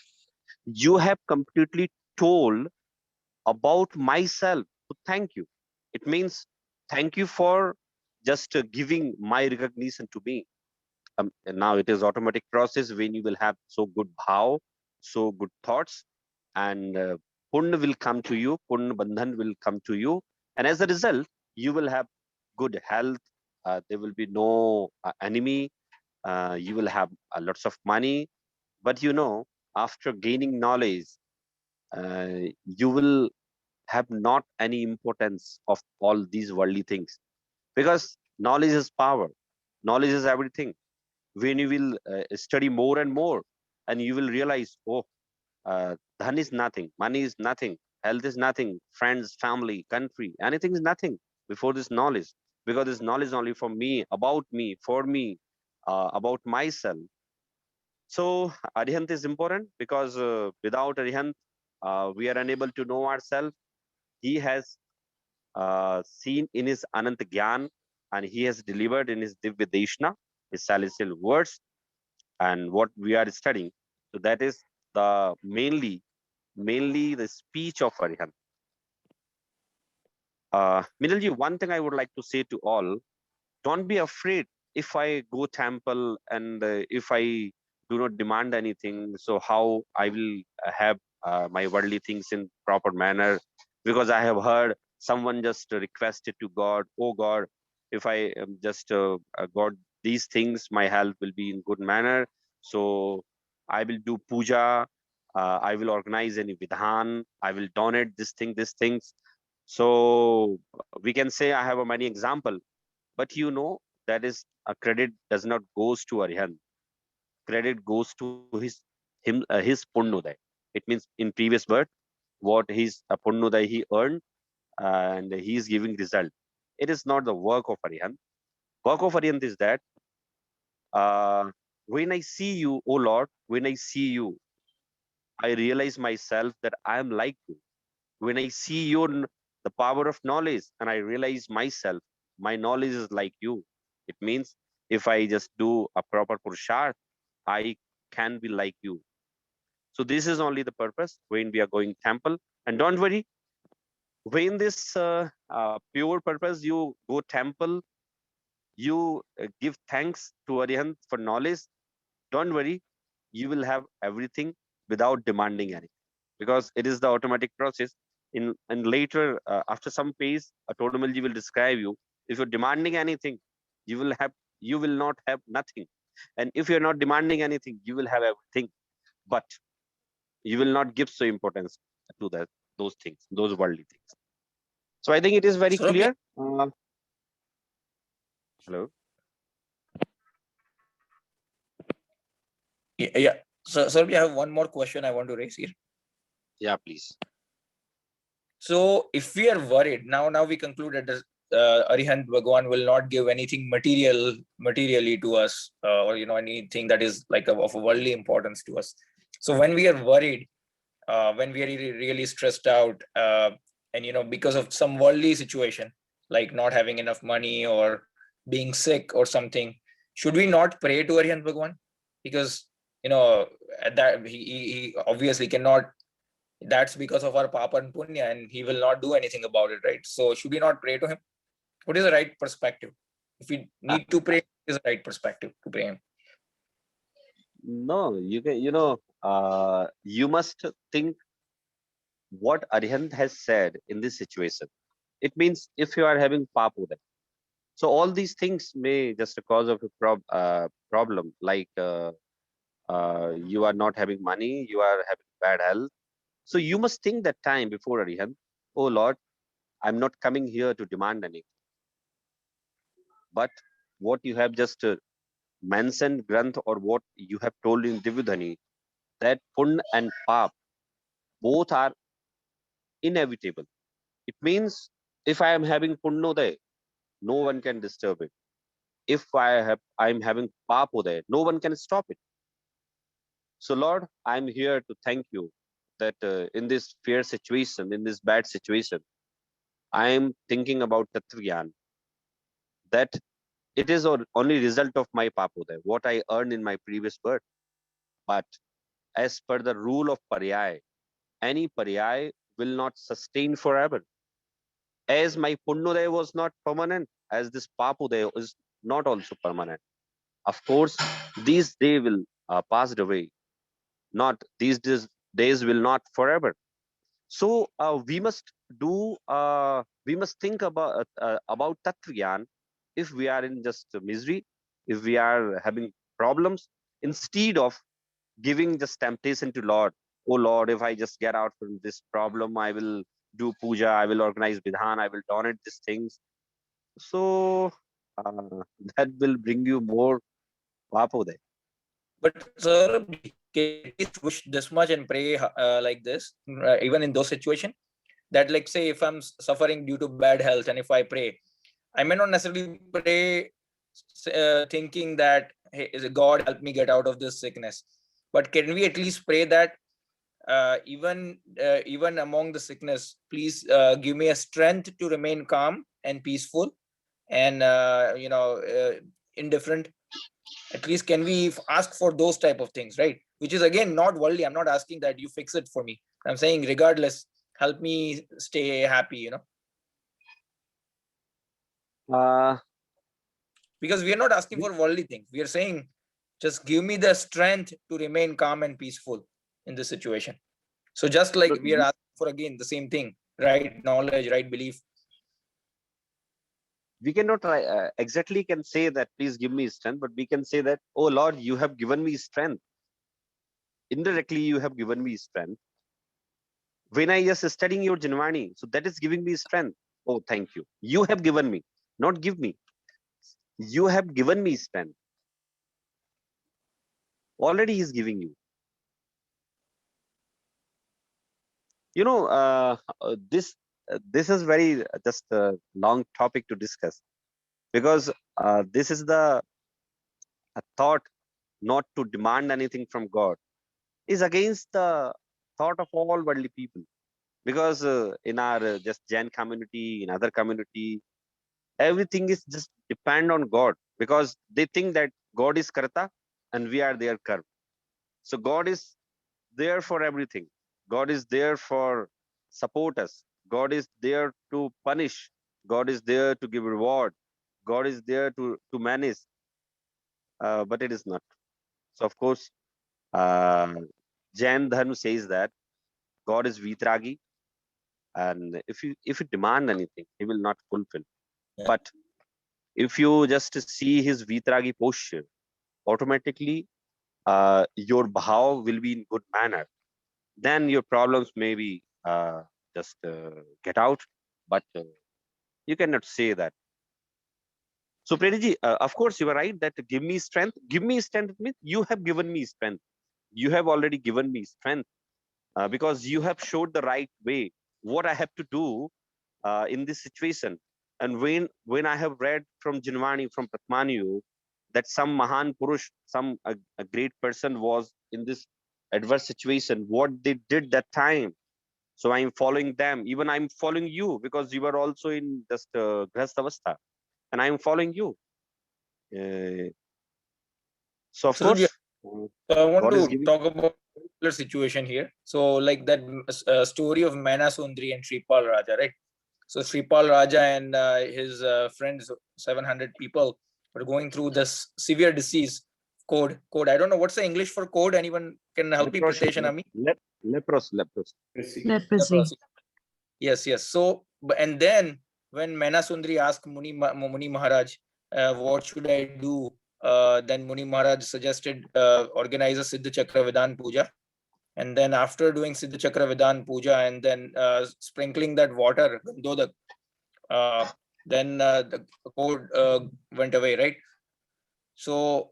Speaker 2: You have completely told about myself. So thank you. It means thank you for just giving my recognition to me. And now it is automatic process when you will have so good bhav, so good thoughts, and punya will come to you, punya bandhan will come to you, and as a result, you will have good health. There will be no enemy. You will have lots of money. But after gaining knowledge, you will have not any importance of all these worldly things because knowledge is power. Knowledge is everything. When you will study more and more, and you will realize, oh, dhan is nothing, money is nothing, health is nothing, friends, family, country, anything is nothing before this knowledge, because this knowledge is only for me, about myself. So Arihant is important because without Arihant, we are unable to know ourselves. He has seen in his Anant Gyan, and he has delivered in his Divya Deshna, his celestial words, and what we are studying. So that is the mainly the speech of Arihant. Minalji, one thing I would like to say to all: don't be afraid if I go temple and if I do not demand anything. So how I will have my worldly things in proper manner? Because I have heard someone just requested to God, oh God, if I just got these things, my health will be in good manner. So I will do puja. I will organize any vidhan. I will donate this things. So we can say I have a many example, but that is a credit does not goes to Arihant. Credit goes to his punnudai. It means in previous birth, what his punnudai he earned, and he is giving result. It is not the work of Arihant. Work of Arihant is that when I see you, oh Lord, when I see you, I realize myself that I am like you. When I see the power of knowledge, and I realize myself, my knowledge is like you. It means if I just do a proper purushart, I can be like you. So this is only the purpose when we are going temple. And don't worry, when this pure purpose, you go temple, you give thanks to Arihant for knowledge. Don't worry, you will have everything without demanding anything, because it is the automatic process. in later after some phase, Todamalji will describe you. If you're demanding anything, you will not have nothing, and if you're not demanding anything, you will have everything, but you will not give so importance to those things, those worldly things. So I think it is very
Speaker 6: Saurabh,
Speaker 2: clear. Hello.
Speaker 6: yeah. So, Saurabh, I have one more question I want to raise here.
Speaker 2: Yeah, please.
Speaker 6: So if we are worried now we concluded that Arihant Bhagwan will not give anything materially to us, or anything that is like of a worldly importance to us. So when we are worried, when we are really stressed out, and because of some worldly situation, like not having enough money or being sick or something, should we not pray to Arihant Bhagwan? Because at that he obviously cannot. That's because of our papa and punya, and he will not do anything about it, right? So should we not pray to him? What is the right perspective? If we need to pray, what is the right perspective to pray him?
Speaker 2: No, you can, you must think what Arihant has said in this situation. It means if you are having papuda, so all these things may just a cause of a problem, like you are not having money, you are having bad health. So you must think that time before Arihant, oh Lord, I'm not coming here to demand anything. But what you have just mentioned, Granth, or what you have told in Divyudhani, that Pun and Pap both are inevitable. It means if I am having Punnodaya, no one can disturb it. If I'm having Papodaya, no one can stop it. So Lord, I'm here to thank you that in this fear situation, in this bad situation, I'm thinking about Tattvayan, that it is only result of my Papodaya, what I earned in my previous birth. But as per the rule of Paryay, any Paryay will not sustain forever. As my Punnodaya was not permanent, as this Papodaya is not also permanent. Of course, these days will passed away. Not these days will not forever. So we must think about Tattvayan if we are in just misery, if we are having problems, instead of giving just temptation to Lord. Oh Lord, if I just get out from this problem, I will do puja, I will organize vidhan, I will donate these things. So uh, that will bring you more papo there.
Speaker 6: But sir, can you at least wish this much and pray like this, even in those situations? That, like, say, if I'm suffering due to bad health, and if I pray, I may not necessarily pray thinking that, hey, is God help me get out of this sickness? But can we at least pray that even among the sickness, please give me a strength to remain calm and peaceful and indifferent? At least can we ask for those type of things, right? Which is again not worldly. I'm not asking that you fix it for me. I'm saying regardless, help me stay happy,
Speaker 2: Uh,
Speaker 6: because we are not asking for worldly things. We are saying just give me the strength to remain calm and peaceful in this situation. So just like
Speaker 2: look,
Speaker 6: we are asking for again the same thing, right knowledge, right belief.
Speaker 2: we cannot exactly can say that please give me strength, but we can say that, oh Lord, you have given me strength. Indirectly, you have given me strength. When I just studying your Janvani, so that is giving me strength. Oh, thank you. You have given me, not give me. You have given me strength. Already he is giving you. This is very just a long topic to discuss, because this is the thought not to demand anything from God is against the thought of all worldly people. Because in our just Jain community, in other community, everything is just depend on God, because they think that God is Karta and we are their Karma. So God is there for everything. God is there for support us. God is there to punish. God is there to give reward. God is there to manage. But it is not. So of course, uh, Jain Dharma says that God is Vitragi, and if you demand anything, he will not fulfill.
Speaker 6: Yeah.
Speaker 2: But if you just see his Vitragi posture, automatically your bhav will be in good manner. Then your problems maybe just get out, but you cannot say that. So Prediji, of course you are right that give me strength. Give me strength means you have given me strength. You have already given me strength because you have showed the right way what I have to do in this situation. And when I have read from Jinvani, from Pratmaniyu, that some Mahan Purush, some a great person was in this adverse situation, what they did that time. So I'm following them. Even I'm following you because you were also in just Grihastha Avastha, and I'm following you. So of
Speaker 6: Absolutely.
Speaker 2: course,
Speaker 6: So I want
Speaker 2: God is
Speaker 6: to
Speaker 2: giving.
Speaker 6: talk about a particular situation here. So like that story of Maina Sundri and Shripal Raja, right? So Shripal Raja and his friends, 700 people, were going through this severe disease. Code. I don't know what's the English for code. Anyone can help me,
Speaker 2: Leprosy,
Speaker 6: Pritesh and Ami?
Speaker 2: leprosy.
Speaker 5: Leprosy.
Speaker 6: Yes. So, and then when Maina Sundri asked Muni Maharaj, what should I do? Then Muni Maharaj suggested organize a Siddha Chakra Vidhan Puja. And then after doing Siddha Chakra Vidhan Puja and then sprinkling that water, Gandodak, then the code went away, right? So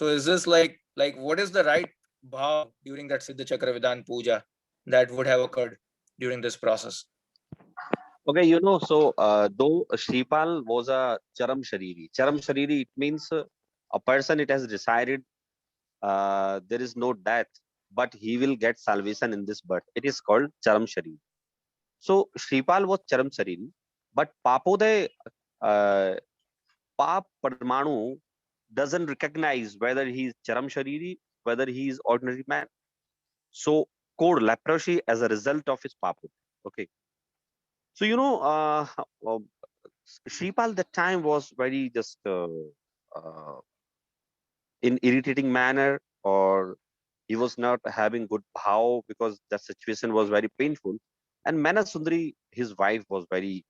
Speaker 6: is this like what is the right bhav during that Siddha Chakra Vidhan Puja that would have occurred during this process?
Speaker 2: Okay, so though Shripal was a Charam Shariri, it means a person it has decided there is no death, but he will get salvation in this birth. It is called Charam Shariri. So Shripal was Charam Shariri, but Papoday, Pap Padmanu doesn't recognize whether he is Charam Shariri, whether he is ordinary man. So code leprosy as a result of his Papo. Okay. So Shripal that time was very just uh, in irritating manner, or he was not having good bhav because the situation was very painful. And Mana Sundari, his wife, was very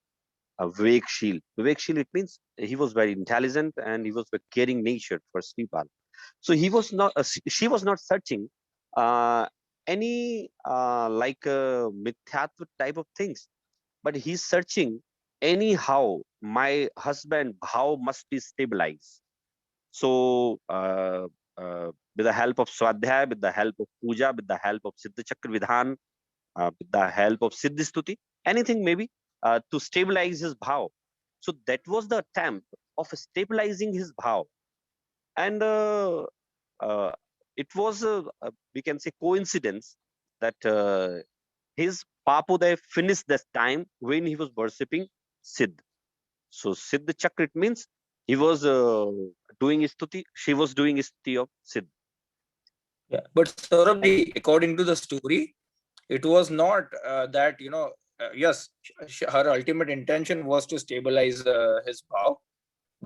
Speaker 2: Vivekshil. Vivekshil, it means he was very intelligent and he was very caring nature for Sripal. So he was not, she was not searching any mithyatva type of things, but he's searching anyhow my husband bhav must be stabilized. So with the help of Swadhyay, with the help of Puja, with the help of Siddha Chakra Vidhan, with the help of Siddhi Stuti, anything maybe to stabilize his bhav. So that was the attempt of stabilizing his bhav. And uh, it was, we can say, coincidence that his Papoday finished this time when he was worshipping Siddh. So Siddha Chakra, it means he was doing stuti, she was doing stuti of Siddh.
Speaker 6: Yeah, but Saurabh, according to the story, it was not that yes, her ultimate intention was to stabilize his bhav,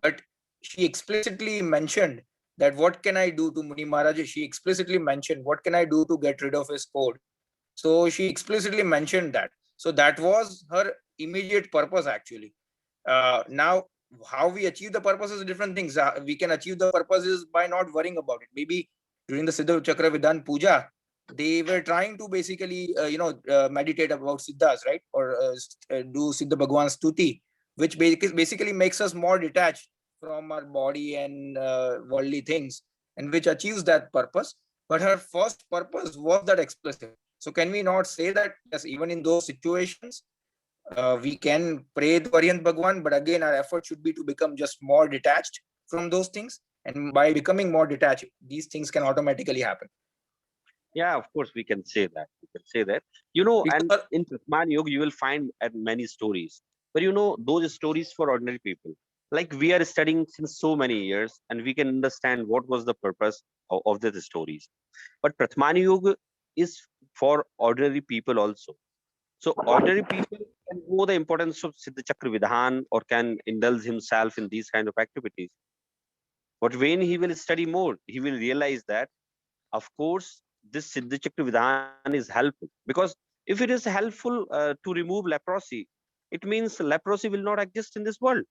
Speaker 6: but she explicitly mentioned that what can I do to Muni Maharaj? She explicitly mentioned what can I do to get rid of his code. So she explicitly mentioned that. So that was her immediate purpose actually. Now, how we achieve the purpose is different things. We can achieve the purposes by not worrying about it. Maybe during the Siddha Chakra Vidhan Puja, they were trying to basically, meditate about Siddhas, right? Or do Siddha Bhagwan Stuti, which basically makes us more detached from our body and worldly things, and which achieves that purpose. But her first purpose was that explicit. So can we not say that, yes, even in those situations, we can pray to Arihant Bhagwan, but again, our effort should be to become just more detached from those things. And by becoming more detached, these things can automatically happen.
Speaker 2: Yeah, of course, we can say that. We can say that. And
Speaker 6: Because,
Speaker 2: in Pratman Yoga, you will find many stories. But those stories for ordinary people. Like we are studying since so many years, and we can understand what was the purpose of the stories. But Pratmani Yoga is for ordinary people also. So ordinary people can know the importance of Siddha Chakra Vidhan or can indulge himself in these kind of activities. But when he will study more, he will realize that, of course, this Siddha Chakra Vidhan is helpful because If it is helpful to remove leprosy, it means leprosy will not exist in this world.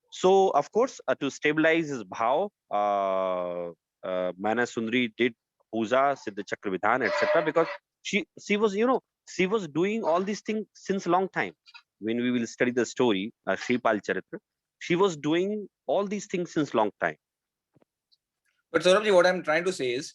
Speaker 2: So, of course, to stabilize his bhav, Manasundari did puja, Siddha Chakra Vidhan, etc. Because she was, she was doing all these things since long time. When we will study the story, Shripal Charitra, she was doing all these things since long time.
Speaker 6: But Saurabhji, what I'm trying to say is,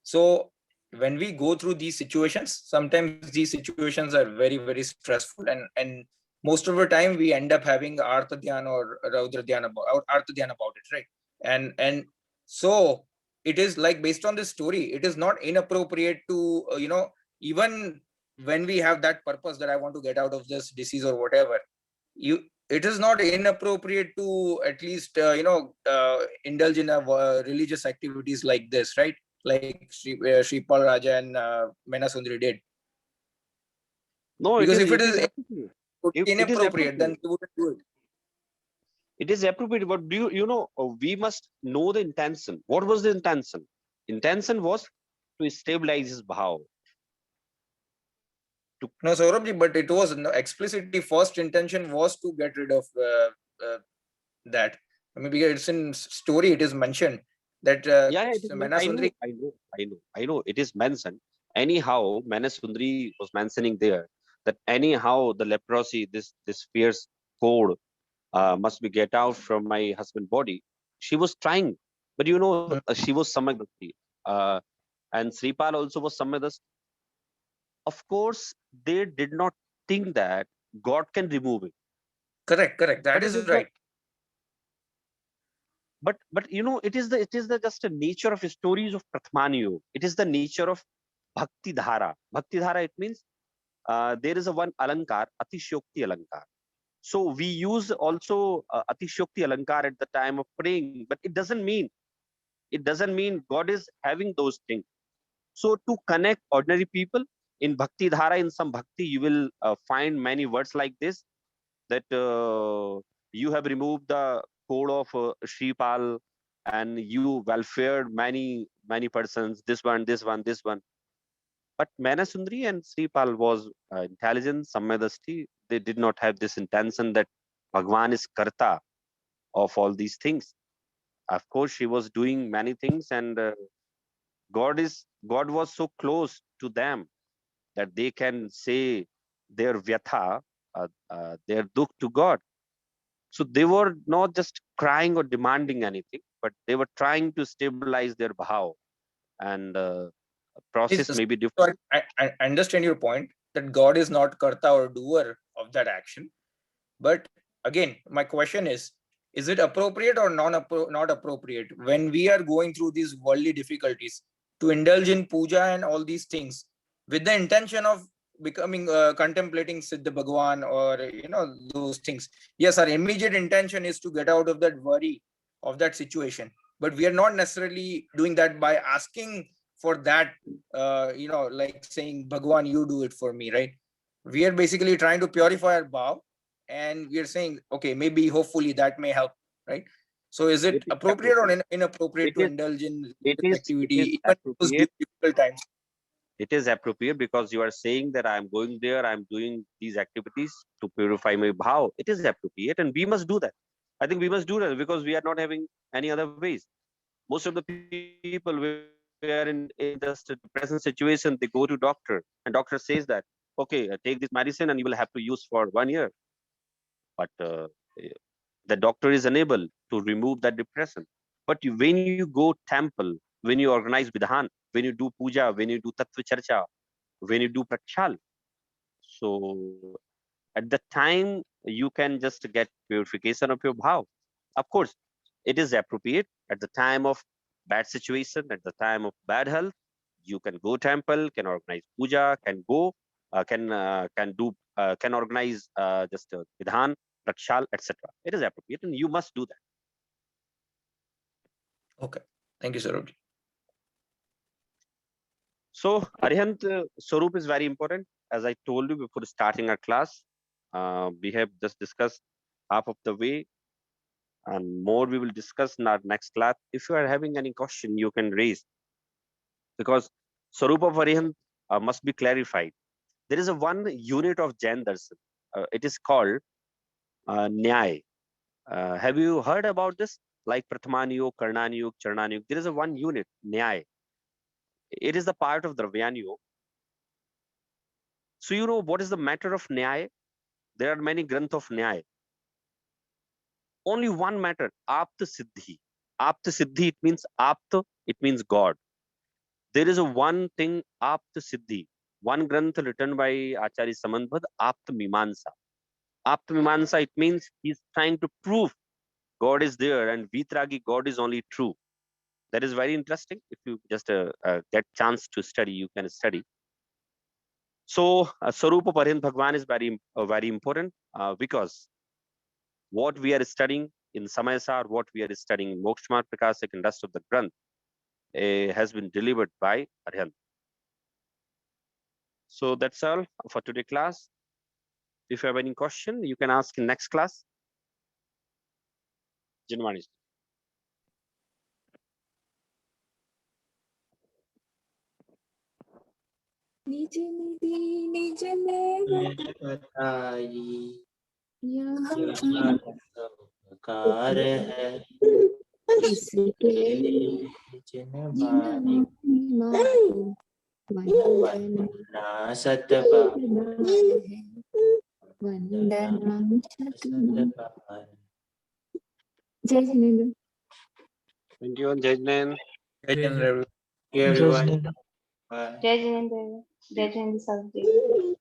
Speaker 6: so when we go through these situations, sometimes these situations are very, very stressful, and most of the time we end up having Artha Dhyan or Raudra Dhyan about Artha Dhyan about it, right? And so it is like, based on this story, it is not inappropriate to even when we have that purpose that I want to get out of this disease or whatever, it is not inappropriate to at least indulge in religious activities like this, right? Like Shripal Raja and Menasundari did.
Speaker 2: No,
Speaker 6: Because
Speaker 2: it
Speaker 6: if it
Speaker 2: is
Speaker 6: is
Speaker 2: appropriate. It is
Speaker 6: inappropriate, then
Speaker 2: appropriate.
Speaker 6: we wouldn't do it.
Speaker 2: It is appropriate, but we must know the intention. What was the intention? Intention was to stabilize his bhav.
Speaker 6: No, Saurabhji, but it was explicitly, first intention was to get rid of that. I mean, because it's in story, it is mentioned that
Speaker 2: Yeah, it is
Speaker 6: Menasundari.
Speaker 2: I know. It is mentioned. Anyhow, Manasundari was mentioning there that anyhow the leprosy, this fierce cold, must be get out from my husband's body. She was trying, but she was Samagdasti. And Sripal also was Samagdasti. Of course, they did not think that God can remove it.
Speaker 6: Correct. That
Speaker 2: But
Speaker 6: is
Speaker 2: it is
Speaker 6: right.
Speaker 2: but it is the just a nature of stories of Prathamaniyo. It is the nature of Bhakti Dhara. Bhakti Dhara, it means there is a one Alankar, Atishokti Alankar. So we use also Atishokti Alankar at the time of praying, but it doesn't mean God is having those things. So to connect ordinary people in Bhakti Dhara, in some Bhakti, you will find many words like this, that you have removed the code of Shripal and you welfared many persons, this one. But Manasundari and Sripal was intelligent, Samyadasti. They did not have this intention that Bhagwan is Karta of all these things. Of course, she was doing many things, and God was so close to them that they can say their vyatha, their dukh to God. So they were not just crying or demanding anything, but they were trying to stabilize their bhav, and process may be
Speaker 6: So
Speaker 2: different.
Speaker 6: I understand your point that God is not karta or doer of that action. But again, my question is it appropriate or not appropriate when we are going through these worldly difficulties to indulge in puja and all these things with the intention of becoming contemplating Siddha Bhagwan or those things? Yes, our immediate intention is to get out of that worry of that situation, but we are not necessarily doing that by asking for that, like saying, Bhagwan, you do it for me, right? We are basically trying to purify our bhav, and we are saying, okay, maybe hopefully that may help, right? So is it
Speaker 2: It is
Speaker 6: appropriate or
Speaker 2: appropriate.
Speaker 6: inappropriate
Speaker 2: It
Speaker 6: to
Speaker 2: is
Speaker 6: indulge in
Speaker 2: it
Speaker 6: this
Speaker 2: is
Speaker 6: activity even in those
Speaker 2: appropriate.
Speaker 6: difficult times?
Speaker 2: It is appropriate because you are saying that I am going there, I am doing these activities to purify my bhav. It is appropriate, and we must do that. I think we must do that because we are not having any other ways. Most of the people were in just a present situation, they go to doctor, and doctor says that, okay, take this medicine and you will have to use for 1 year. But the doctor is unable to remove that depression. But when you go temple, when you organize vidhan, when you do puja, when you do tattva charcha, when you do prakshal, so at the time you can just get purification of your bhav. Of course, it is appropriate at the time of bad situation, at the time of bad health. You can go temple, can organize puja, can go, can organize just vidhan, prakshal, etc. It is appropriate, and you must do that.
Speaker 6: Okay, thank you, Saurabh.
Speaker 2: So, Arihant, Swarup is very important. As I told you before starting our class, we have just discussed half of the way, and more we will discuss in our next class. If you are having any question, you can raise, because Swarup of Arihant must be clarified. There is a one unit of Jain Darshan. It is called Nyay. Have you heard about this? Like Prathamaniyog, Karnaniyog, Charananiyog. There is a one unit, Nyay. It is the part of Dravyanyog. So you know what is the matter of Nyay? There are many granth of Nyay. Only one matter, Apta Siddhi. Apta Siddhi, it means Apta, it means God. There is a one thing, Apta Siddhi. One granth written by Acharya Samantbhad, Apta Mimansa. Apta Mimansa, it means he's trying to prove God is there and Vitragi, God is only true. That is very interesting. If you just get chance to study, you can study. So Sarupa Parhin Bhagwan is very important because what we are studying in Samayasar, what we are studying in Moksha Prakasik and rest of the Granth has been delivered by Arhant. So that's all for today class. If you have any question, you can ask in next class. Jinwani.
Speaker 3: निज निधि निज में
Speaker 1: बताई
Speaker 3: यहाँ
Speaker 1: यहाँ उपकार है
Speaker 3: इसके
Speaker 1: जिनवानी
Speaker 3: मातु वंदना
Speaker 1: ना सतबार
Speaker 3: है वंदना
Speaker 1: सतबार
Speaker 3: जय Jinendra
Speaker 2: Thank you, Jajnan.
Speaker 1: everyone. Bye.
Speaker 7: Jai Jinendra. Jai Jinendra Sahib.